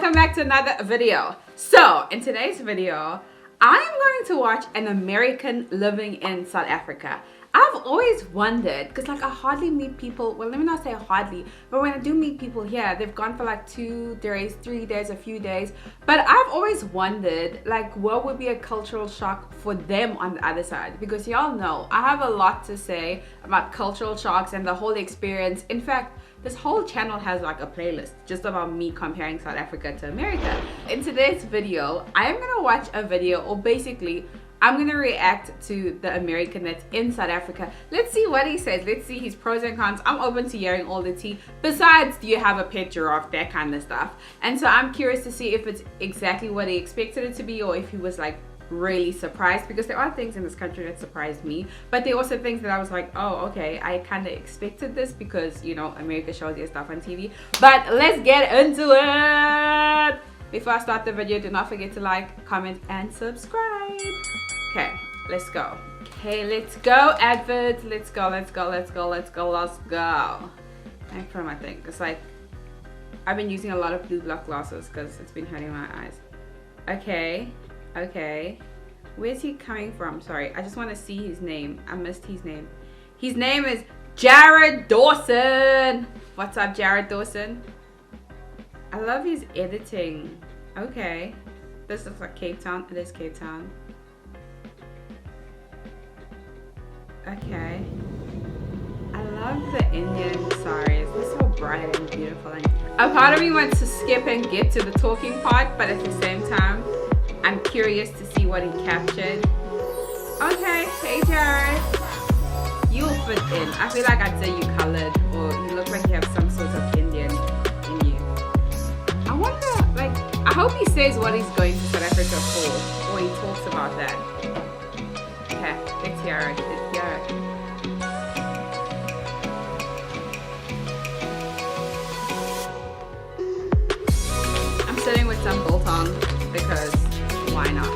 welcome back to another video. So in today's video, I'm going to watch an American living in South Africa. I've always wondered, because like I hardly meet people, well let me not say hardly, but when I do meet people here, they've gone for like 2 days, 3 days, a few days. But I've always wondered like what would be a cultural shock for them on the other side, because y'all know I have a lot to say about cultural shocks and the whole experience. In fact, this whole channel has like a playlist just about me comparing South Africa to America. In today's video, I am gonna watch a video, or basically I'm gonna react to the American that's in South Africa. Let's see what he says. Let's see his pros and cons. I'm open to hearing all the tea. Besides, do you have a pet giraffe, that kind of stuff. And so I'm curious to see if it's exactly what he expected it to be, or if he was like really surprised, because there are things in this country that surprised me, but there are also things that I was like, oh okay, I kind of expected this because, you know, America shows their stuff on TV. But let's get into it. Before I start the video, do not forget to like, comment, and subscribe. Okay, let's go. Okay, let's go, adverts. Let's go, let's go, let's go, let's go, let's go. I put my thing. It's like I've been using a lot of blue block glasses because it's been hurting my eyes. Okay, where's he coming from? Sorry, I just want to see his name. I missed his name. His name is Jared Dawson. What's up, Jared Dawson? I love his editing. Okay, this looks like Cape Town. It is Cape Town. Okay, I love the Indian saris. They're so bright and beautiful. And a part of me wants to skip and get to the talking part, but at the same time I'm curious to see what he captured. Okay, hey Jared. You'll fit in. I feel like I'd say you colored, or you look like you have some sort of Indian in you. I wonder, like, I hope he says what he's going to South Africa for, or he talks about that. Okay, let's hear it. Let's hear it. I'm sitting with some biltong because why not?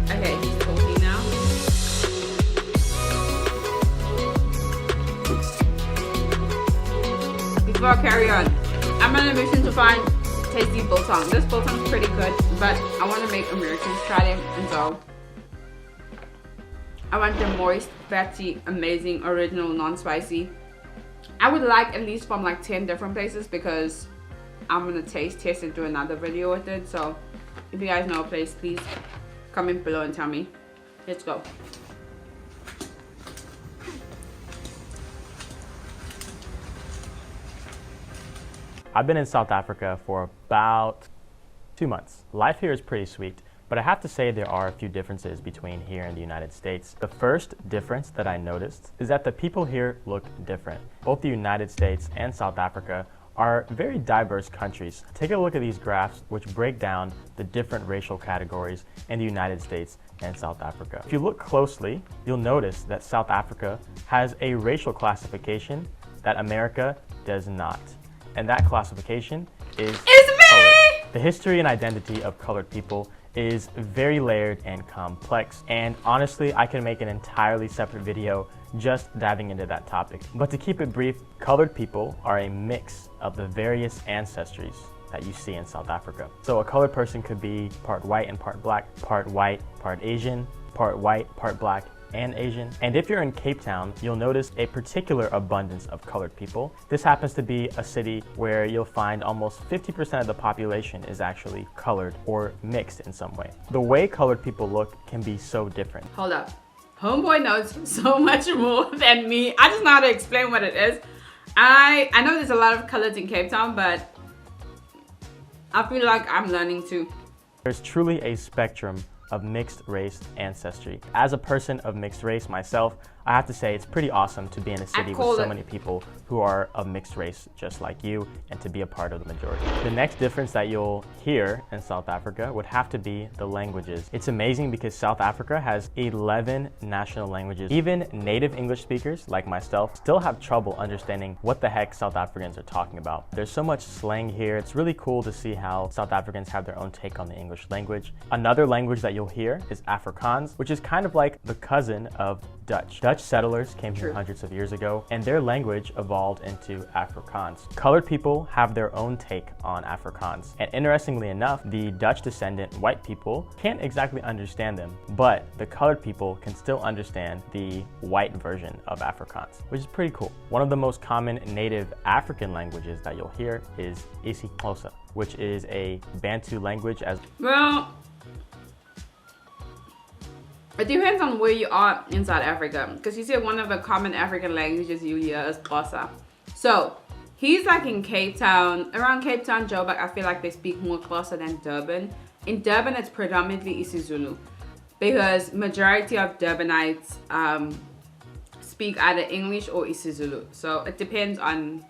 Okay, he's talking now. Before I carry on, I'm on a mission to find tasty biltong. This biltong's pretty good, but I want to make Americans try them, and so I want the moist, fatty, amazing, original, non-spicy. I would like at least from like 10 different places, because I'm gonna test and do another video with it. So if you guys know a place, please comment below and tell me. Let's go. I've been in South Africa for about 2 months. Life here is pretty sweet, but I have to say there are a few differences between here and the United States. The first difference that I noticed is that the people here look different. Both the United States and South Africa are very diverse countries. Take a look at these graphs which break down the different racial categories in the United States and South Africa. If you look closely, you'll notice that South Africa has a racial classification that America does not. And that classification is colored. The history and identity of colored people is very layered and complex, and honestly I can make an entirely separate video just diving into that topic. But to keep it brief, colored people are a mix of the various ancestries that you see in South Africa. So a colored person could be part white and part black, part white, part Asian, part white, part black, and Asian. And if you're in Cape Town, you'll notice a particular abundance of colored people. This happens to be a city where you'll find almost 50% of the population is actually colored or mixed in some way. The way colored people look can be so different. Hold up. Homeboy knows so much more than me. I just know how to explain what it is. I know there's a lot of colors in Cape Town, but I feel like I'm learning too. There's truly a spectrum of mixed race ancestry. As a person of mixed race myself, I have to say it's pretty awesome to be in a city with so many people who are of mixed race just like you, and to be a part of the majority. The next difference that you'll hear in South Africa would have to be the languages. It's amazing because South Africa has 11 national languages. Even native English speakers like myself still have trouble understanding what the heck South Africans are talking about. There's so much slang here. It's really cool to see how South Africans have their own take on the English language. Another language that you'll hear is Afrikaans, which is kind of like the cousin of Dutch. Dutch settlers came here hundreds of years ago, and their language evolved into Afrikaans. Colored people have their own take on Afrikaans, and interestingly enough, the Dutch descendant white people can't exactly understand them, but the colored people can still understand the white version of Afrikaans, which is pretty cool. One of the most common native African languages that you'll hear is isiXhosa, which is a Bantu language as well. It depends on where you are in South Africa, because you said one of the common African languages you hear is Xhosa. So he's like in Cape Town, around Cape Town, Joburg. I feel like they speak more Xhosa than Durban. In Durban, it's predominantly isiZulu, because majority of Durbanites speak either English or isiZulu. So it depends on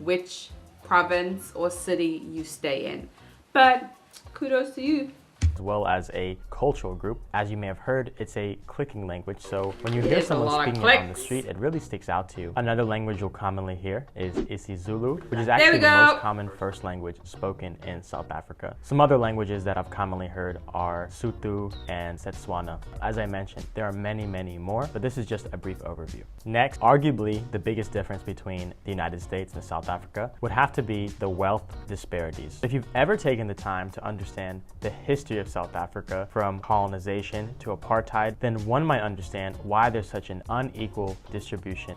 which province or city you stay in. But kudos to you. As well as a cultural group. As you may have heard, it's a clicking language, so when you hear someone speaking it on the street, it really sticks out to you. Another language you'll commonly hear is isiZulu, which is actually the most common first language spoken in South Africa. Some other languages that I've commonly heard are Sotho and Setswana. As I mentioned, there are many, many more, but this is just a brief overview. Next, arguably the biggest difference between the United States and South Africa would have to be the wealth disparities. If you've ever taken the time to understand the history of South Africa from colonization to apartheid, then one might understand why there's such an unequal distribution.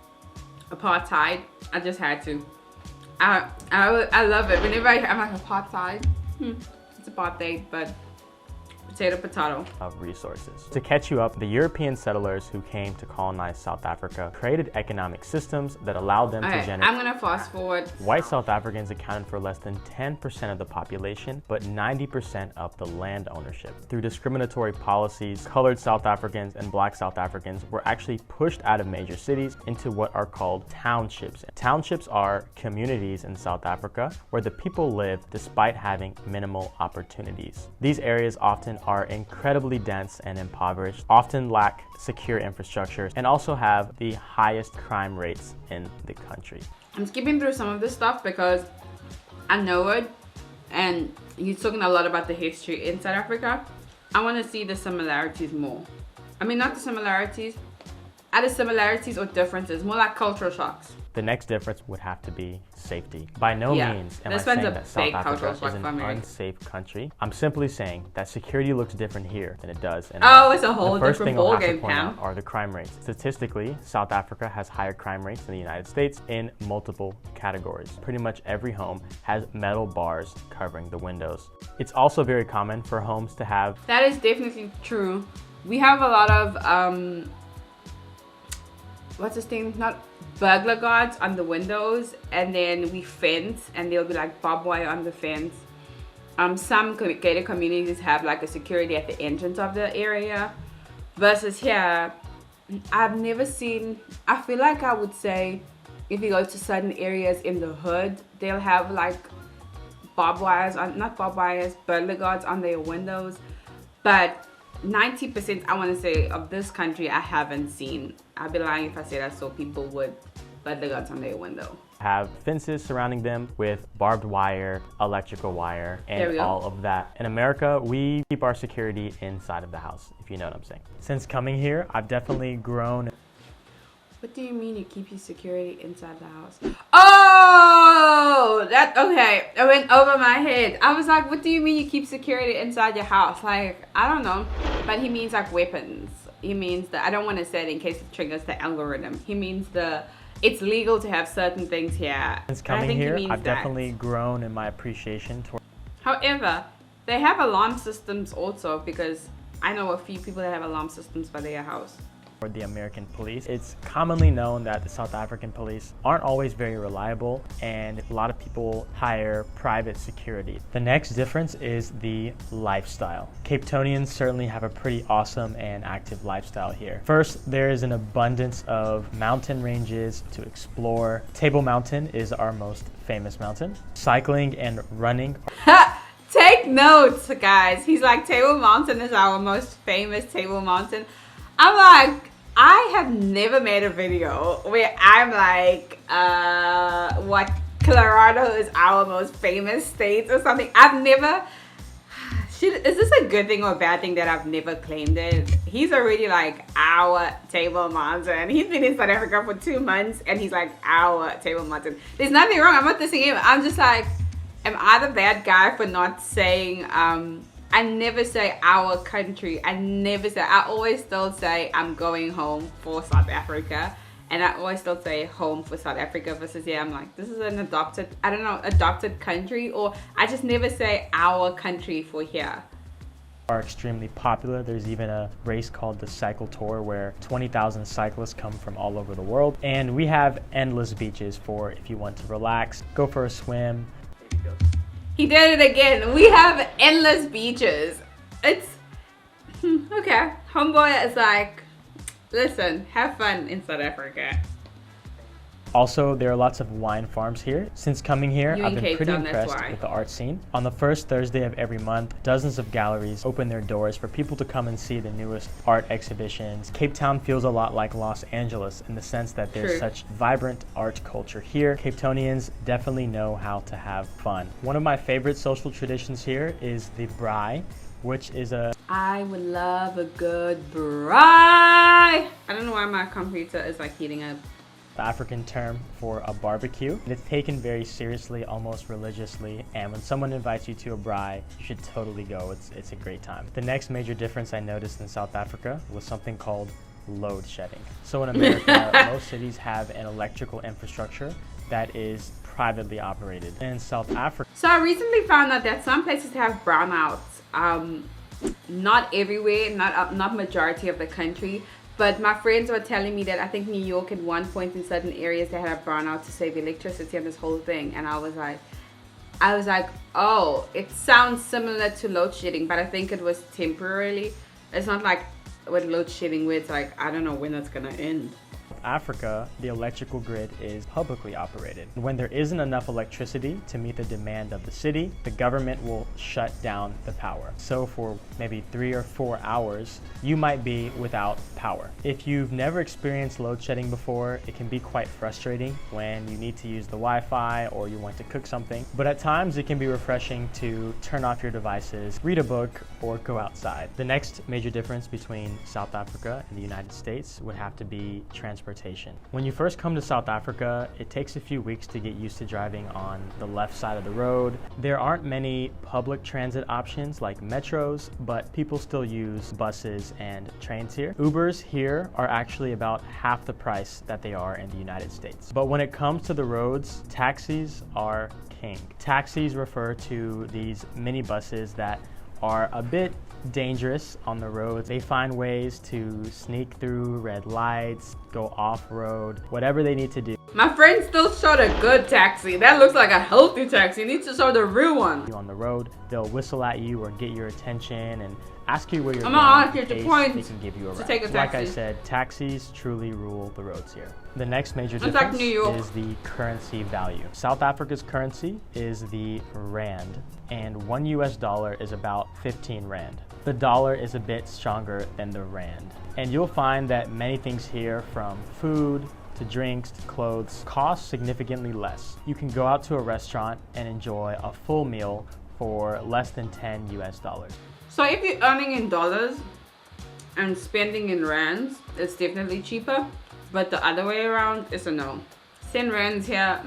Apartheid, I just had to. I love it. Whenever I'm like apartheid, it's apartheid, but potato. Of resources. To catch you up, the European settlers who came to colonize South Africa created economic systems that allowed them to generate. I'm gonna fast forward. White South Africans accounted for less than 10% of the population, but 90% of the land ownership. Through discriminatory policies, colored South Africans and black South Africans were actually pushed out of major cities into what are called townships. Townships are communities in South Africa where the people live despite having minimal opportunities. These areas often are incredibly dense and impoverished, often lack secure infrastructure, and also have the highest crime rates in the country. I'm skipping through some of this stuff because I know it, and you're talking a lot about the history in South Africa. I want to see the similarities more. I mean, not the similarities, either similarities or differences, more like cultural shocks. The next difference would have to be safety. By no means am I saying that South Africa is an unsafe country. I'm simply saying that security looks different here than it does in America. It's a whole different ballgame, Pam. Are the crime rates. Statistically, South Africa has higher crime rates than the United States in multiple categories. Pretty much every home has metal bars covering the windows. It's also very common for homes to have... That is definitely true. We have a lot of what's this thing? Not burglar guards on the windows, and then we fence, and there'll be like barbed wire on the fence. Some gated communities have like a security at the entrance of the area, versus here, I've never seen. I feel like I would say if you go to certain areas in the hood, they'll have like barbed wires on, not barbed wires, burglar guards on their windows, but 90%, I want to say, of this country I haven't seen. I'd be lying if I said I saw people with burglar guards on their window. Have fences surrounding them with barbed wire, electrical wire, and all of that. In America, we keep our security inside of the house, if you know what I'm saying. Since coming here, I've definitely grown. What do you mean you keep your security inside the house? Oh, that, okay. It went over my head. I was like, what do you mean you keep security inside your house? Like, I don't know. But he means like weapons. He means that, I don't want to say it in case it triggers the algorithm. He means it's legal to have certain things here. Since coming here, I've definitely grown in my appreciation toward. However, they have alarm systems also, because I know a few people that have alarm systems for their house. For the American police. It's commonly known that the South African police aren't always very reliable, and a lot of people hire private security. The next difference is the lifestyle. Cape Townians certainly have a pretty awesome and active lifestyle here. First, there is an abundance of mountain ranges to explore. Table Mountain is our most famous mountain. Cycling and running. Take notes, guys. He's like, Table Mountain is our most famous Table Mountain. I'm like, I have never made a video where I'm like, what, Colorado is our most famous state or something. I've never, Is this a good thing or a bad thing that I've never claimed it? He's already like our table mountain. He's been in South Africa for 2 months and he's like our table mountain. There's nothing wrong. I'm not dissing him. I'm just like, am I the bad guy for not saying, I never say our country. I always still say I'm going home for South Africa. And I always still say home for South Africa versus I'm like, this is an adopted country, or I just never say our country for here. Are extremely popular. There's even a race called the Cycle Tour where 20,000 cyclists come from all over the world. And we have endless beaches for if you want to relax, go for a swim. He did it again. We have endless beaches. It's, okay. Homeboy is like, listen, have fun in South Africa. Also, there are lots of wine farms here. Since coming here, I've been pretty Town, impressed with the art scene. On the first Thursday of every month, dozens of galleries open their doors for people to come and see the newest art exhibitions. Cape Town feels a lot like Los Angeles in the sense that there's such vibrant art culture here. Cape Townians definitely know how to have fun. One of my favorite social traditions here is the braai, which is I would love a good braai. I don't know why my computer is like heating up. The African term for a barbecue. It's taken very seriously, almost religiously, and when someone invites you to a braai, you should totally go. It's a great time. The next major difference I noticed in South Africa was something called load shedding. So in America, most cities have an electrical infrastructure that is privately operated. In South Africa, so I recently found out that some places have brownouts. Not everywhere, not majority of the country. But my friends were telling me that I think New York at one point in certain areas they had a brownout to save electricity and this whole thing. And I was like, oh, it sounds similar to load shedding, but I think it was temporarily. It's not like with load shedding where it's like, I don't know when that's gonna end. Africa, the electrical grid is publicly operated. When there isn't enough electricity to meet the demand of the city, the government will shut down the power. So for maybe 3 or 4 hours, you might be without power. If you've never experienced load shedding before, it can be quite frustrating when you need to use the Wi-Fi or you want to cook something. But at times it can be refreshing to turn off your devices, read a book, or go outside. The next major difference between South Africa and the United States would have to be transportation. When you first come to South Africa, it takes a few weeks to get used to driving on the left side of the road. There aren't many public transit options like metros, but people still use buses and trains here. Ubers here are actually about half the price that they are in the United States. But when it comes to the roads, taxis are king. Taxis refer to these minibuses that are a bit dangerous on the roads. They find ways to sneak through red lights, go off-road, whatever they need to do. My friend still showed a good taxi. That looks like a healthy taxi. You need to show the real one. On the road, they'll whistle at you or get your attention and ask you where you're going. I'm gonna ask you to point. They can give you a ride. Take a taxi. Like I said, taxis truly rule the roads here. The next major difference is the currency value. South Africa's currency is the rand, and $1 US is about 15 rand. The dollar is a bit stronger than the rand. And you'll find that many things here, from food to drinks to clothes, cost significantly less. You can go out to a restaurant and enjoy a full meal for less than 10 US dollars. So if you're earning in dollars and spending in rands, it's definitely cheaper. But the other way around is a no. 10 rands here,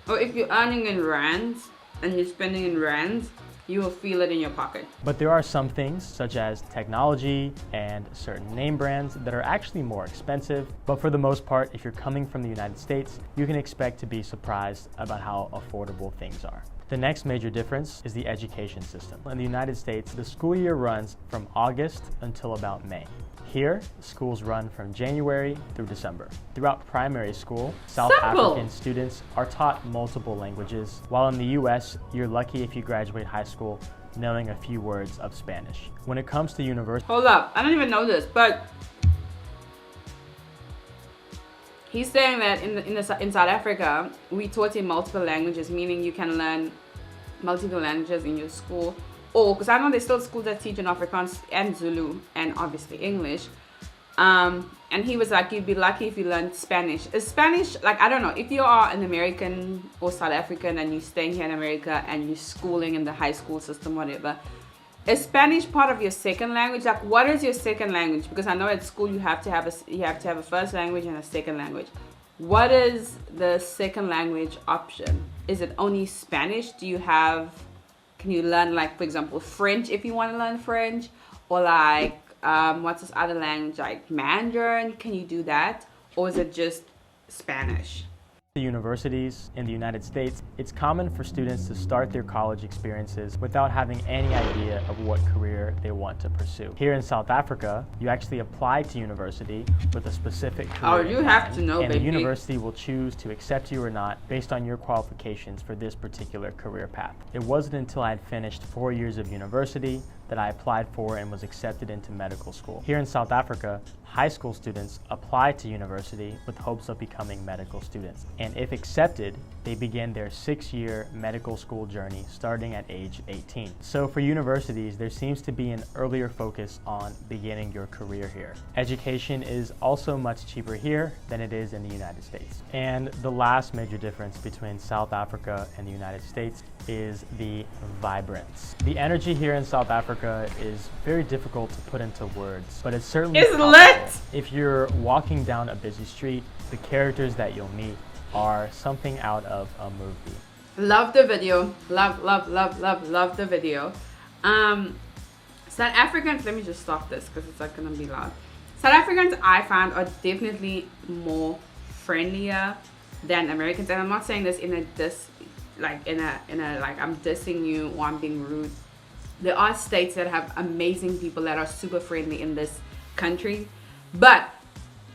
Or if you're earning in rands and you're spending in rands, you will feel it in your pocket. But there are some things, such as technology and certain name brands, that are actually more expensive. But for the most part, if you're coming from the United States, you can expect to be surprised about how affordable things are. The next major difference is the education system. In the United States, the school year runs from August until about May. Here, schools run from January through December. Throughout primary school, South African students are taught multiple languages, while in the US, you're lucky if you graduate high school knowing a few words of Spanish. When it comes to university... Hold up, I don't even know this, but he's saying that in South Africa, we taught in multiple languages, meaning you can learn multiple languages in your school. Or, because I know there's still schools that teach in Afrikaans and Zulu and obviously English. And he was like, you'd be lucky if you learned Spanish. Is Spanish, like, I don't know, if you are an American or South African and you're staying here in America and you're schooling in the high school system, whatever, Is Spanish part of your second language? Like, what is your second language? Because I know at school you have to have a first language and a second language. What is the second language option? Is it only Spanish? Can you learn, like, for example, French if you want to learn French? Or like, what's this other language, like Mandarin? Can you do that? Or is it just Spanish? The universities in the United States, it's common for students to start their college experiences without having any idea of what career they want to pursue. Here in South Africa, you actually apply to university with a specific career. Oh, you have to know, and baby. the university will choose to accept you or not based on your qualifications for this particular career path. It wasn't until I had finished 4 years of university that I applied for and was accepted into medical school. Here in South Africa, high school students apply to university with hopes of becoming medical students. And if accepted, they begin their 6-year medical school journey starting at age 18. So for universities, there seems to be an earlier focus on beginning your career here. Education is also much cheaper here than it is in the United States. And the last major difference between South Africa and the United States is the vibrance. The energy here in South Africa is very difficult to put into words, but it's certainly lit. If you're walking down a busy street, the characters that you'll meet are something out of a movie. Love the video. Love the video. South Africans, let me just stop this because it's not gonna be loud. South Africans, I find, are definitely more friendlier than Americans, and I'm not saying this in a like I'm dissing you or I'm being rude. There are states that have amazing people that are super friendly in this country, but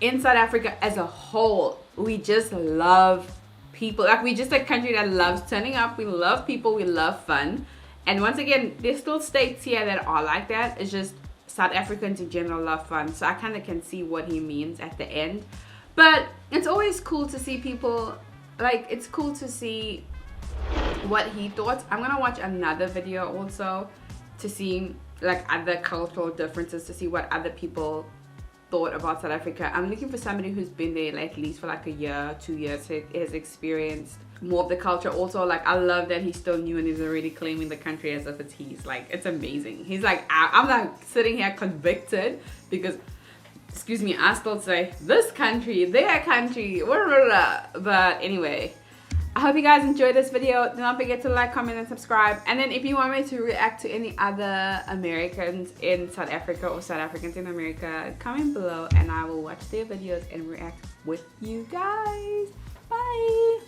in South Africa as a whole, we just love people. Like, we're just a country that loves turning up. We love people. We love fun. And once again, there's still states here that are like that. It's just South Africans in general love fun. So I kind of can see what he means at the end. But it's always cool to see people, like, it's cool to see what he thought. I'm gonna watch another video also to see like other cultural differences, to see what other people thought about South Africa. I'm looking for somebody who's been there like, at least for like a year, 2 years, has experienced more of the culture. Also, like, I love that he's still new and he's already claiming the country as if it's his. Like, it's amazing. He's like, I'm like sitting here convicted because, excuse me, I still say this country, their country, blah, blah, blah. But anyway, I hope you guys enjoyed this video. Do not forget to like, comment, and subscribe. And then if you want me to react to any other Americans in South Africa or South Africans in America, comment below and I will watch their videos and react with you guys. Bye!